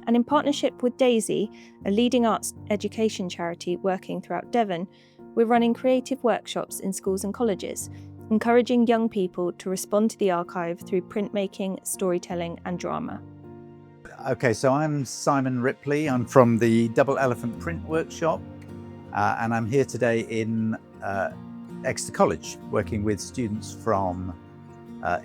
And in partnership with Daisy, a leading arts education charity working throughout Devon, we're running creative workshops in schools and colleges, encouraging young people to respond to the archive through printmaking, storytelling and drama. Okay, so I'm Simon Ripley. I'm from the Double Elephant Print Workshop, and I'm here today in Exeter College, working with students from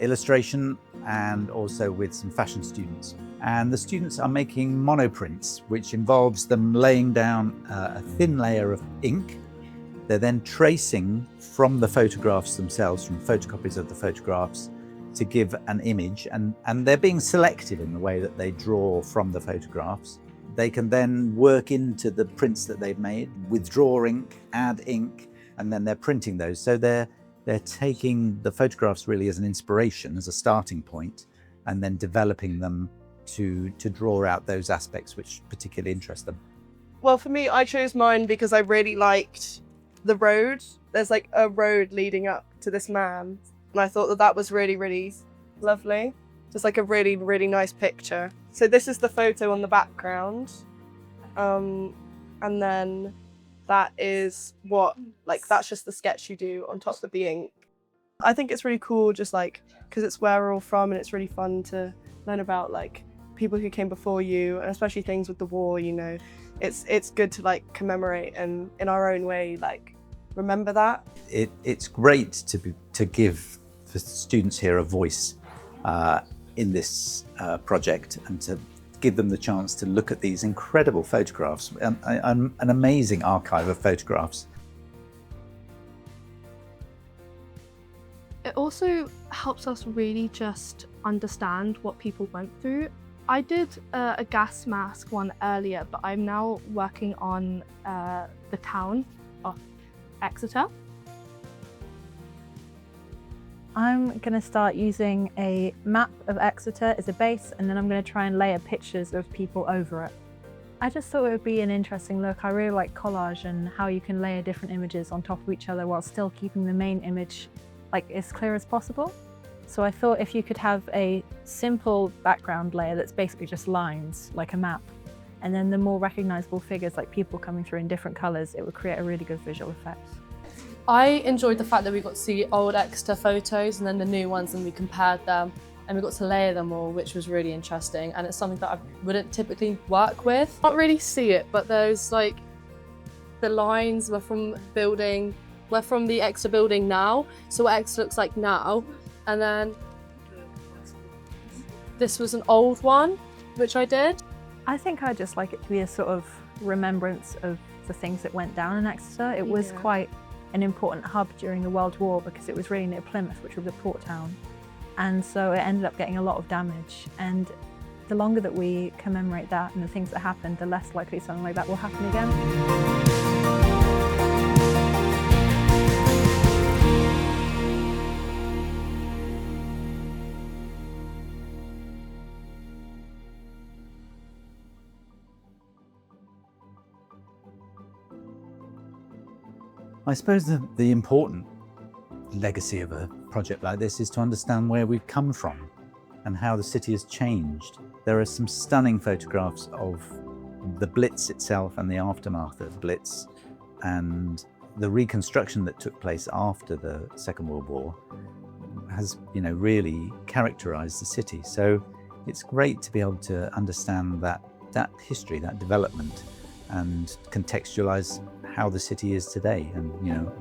illustration and also with some fashion students. And the students are making monoprints, which involves them laying down a thin layer of ink. They're then tracing from the photographs themselves, from photocopies of the photographs, to give an image, and they're being selective in the way that they draw from the photographs. They can then work into the prints that they've made, withdraw ink, add ink, and then they're printing those. So they're taking the photographs really as an inspiration, as a starting point, and then developing them to draw out those aspects which particularly interest them. Well, for me, I chose mine because I really liked the road. There's like a road leading up to this man. And I thought that was really, really lovely. Just like a really, really nice picture. So this is the photo on the background. And then that is that's just the sketch you do on top of the ink. I think it's really cool just like, because it's where we're all from and it's really fun to learn about like people who came before you, and especially things with the war, you know. It's good to like commemorate and in our own way, like remember that. It's great to give the students here a voice in this project, and to give them the chance to look at these incredible photographs, an amazing archive of photographs. It also helps us really just understand what people went through. I did a gas mask one earlier, but I'm now working on the town of Exeter. I'm going to start using a map of Exeter as a base, and then I'm going to try and layer pictures of people over it. I just thought it would be an interesting look. I really like collage and how you can layer different images on top of each other while still keeping the main image like as clear as possible. So I thought if you could have a simple background layer that's basically just lines, like a map, and then the more recognizable figures like people coming through in different colors, it would create a really good visual effect. I enjoyed the fact that we got to see old Exeter photos and then the new ones, and we compared them and we got to layer them all, which was really interesting, and it's something that I wouldn't typically work with. Can't really see it, but those like the lines were from the Exeter building now, so what Exeter looks like now, and then this was an old one which I did. I think I just like it to be a sort of remembrance of the things that went down in Exeter. It was quite an important hub during the World War because it was really near Plymouth, which was a port town. And so it ended up getting a lot of damage. And the longer that we commemorate that and the things that happened, the less likely something like that will happen again. I suppose the important legacy of a project like this is to understand where we've come from and how the city has changed. There are some stunning photographs of the Blitz itself and the aftermath of the Blitz, and the reconstruction that took place after the Second World War has, really characterized the city. So it's great to be able to understand that history, that development, and contextualize how the city is today and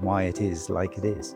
why it is like it is.